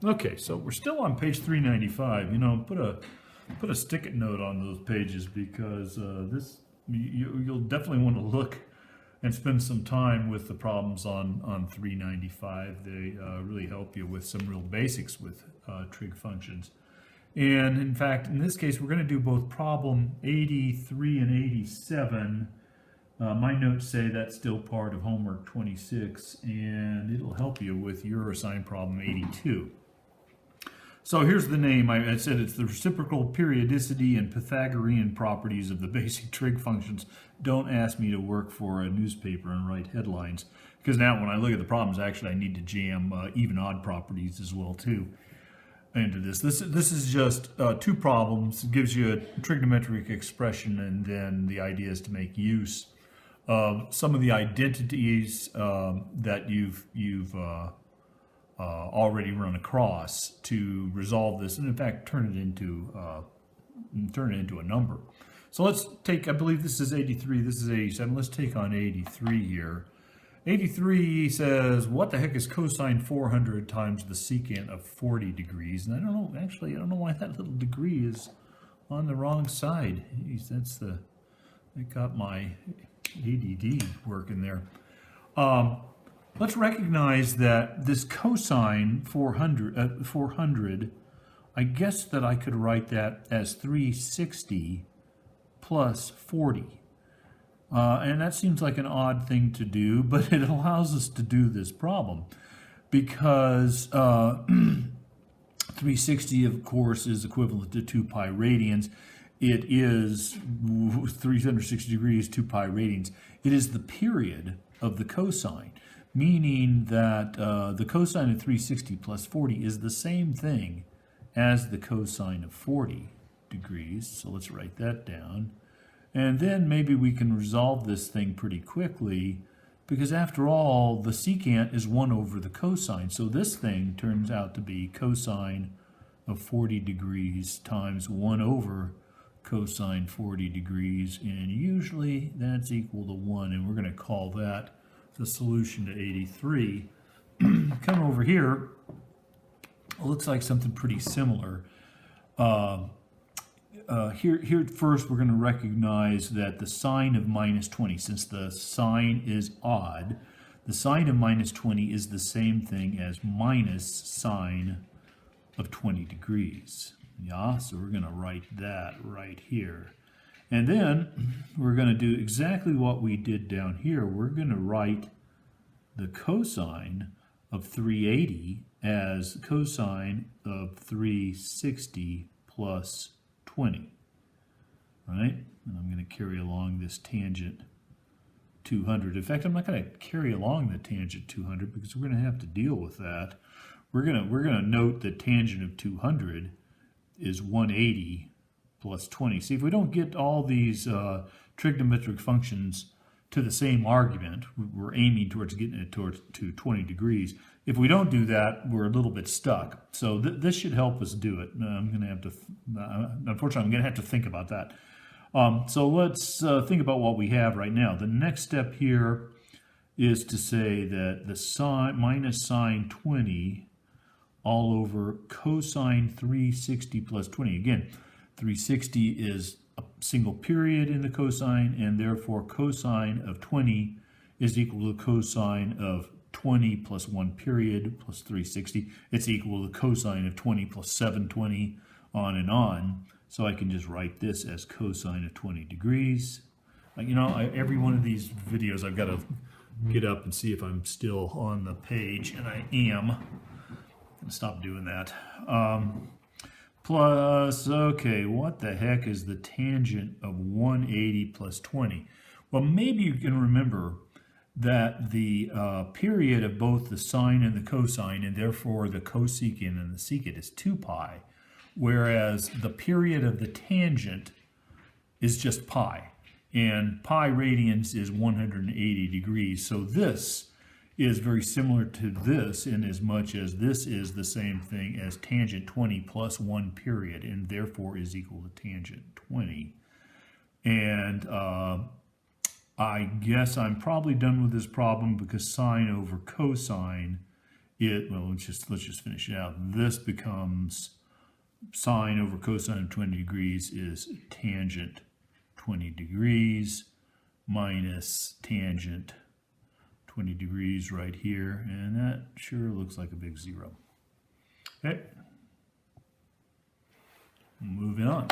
Okay, so we're still on page 395. You know, put a stick-it note on those pages because you'll definitely want to look and spend some time with the problems on 395. They really help you with some real basics with trig functions. And in fact, in this case, we're going to do both problem 83 and 87. My notes say that's still part of homework 26, and it'll help you with your assigned problem 82. So here's the name. I said it's the reciprocal periodicity and Pythagorean properties of the basic trig functions. Don't ask me to work for a newspaper and write headlines, because now when I look at the problems, actually I need to jam even odd properties as well too into this. This is just two problems. It gives you a trigonometric expression, and then the idea is to make use of some of the identities that you've already run across to resolve this, and in fact turn it into a number. So let's take, I believe this is 83, this is 87. Let's take on 83 here. 83 says, what the heck is cosine 400 times the secant of 40 degrees? And I don't know, actually, I don't know why that little degree is on the wrong side. I got my ADD working there. Let's recognize that this cosine 400, I guess that I could write that as 360 plus 40. And that seems like an odd thing to do, but it allows us to do this problem because 360, of course, is equivalent to 2 pi radians. It is 360 degrees, 2 pi radians. It is the period of the cosine, meaning that the cosine of 360 plus 40 is the same thing as the cosine of 40 degrees. So let's write that down. And then maybe we can resolve this thing pretty quickly, because after all, the secant is 1 over the cosine. So this thing turns out to be cosine of 40 degrees times 1 over cosine 40 degrees. And usually that's equal to 1. And we're going to call that the solution to 83. Come over here. It looks like something pretty similar. Here first we're going to recognize that the sine of minus 20, since the sine is odd, the sine of minus 20 is the same thing as minus sine of 20 degrees. Yeah, so we're going to write that right here. And then we're going to do exactly what we did down here. We're going to write the cosine of 380 as cosine of 360 plus 20, right? And I'm going to carry along this tangent 200. In fact, I'm not going to carry along the tangent 200 because we're going to have to deal with that. We're going to note that tangent of 200 is 180 plus 20. See, if we don't get all these trigonometric functions to the same argument, we're aiming towards getting it to 20 degrees. If we don't do that, we're a little bit stuck. So this should help us do it. I'm going to have to, unfortunately, I'm going to have to think about that. So let's think about what we have right now. The next step here is to say that the sine minus sine 20 all over cosine 360 plus 20. Again, 360 is a single period in the cosine, and therefore cosine of 20 is equal to cosine of 20 plus 1 period plus 360. It's equal to cosine of 20 plus 720, on and on. So I can just write this as cosine of 20 degrees. You know, every one of these videos I've got to get up and see if I'm still on the page, and I am. I'm going to stop doing that. Plus, okay, what the heck is the tangent of 180 plus 20? Well, maybe you can remember that the period of both the sine and the cosine, and therefore the cosecant and the secant, is 2 pi, whereas the period of the tangent is just pi, and pi radians is 180 degrees. So this is very similar to this in as much as this is the same thing as tangent 20 plus 1 period, and therefore is equal to tangent 20. And I guess I'm probably done with this problem because sine over cosine well, let's just finish it out. This becomes sine over cosine of 20 degrees is tangent 20 degrees minus tangent 20 degrees right here, and that sure looks like a big zero. Okay, moving on.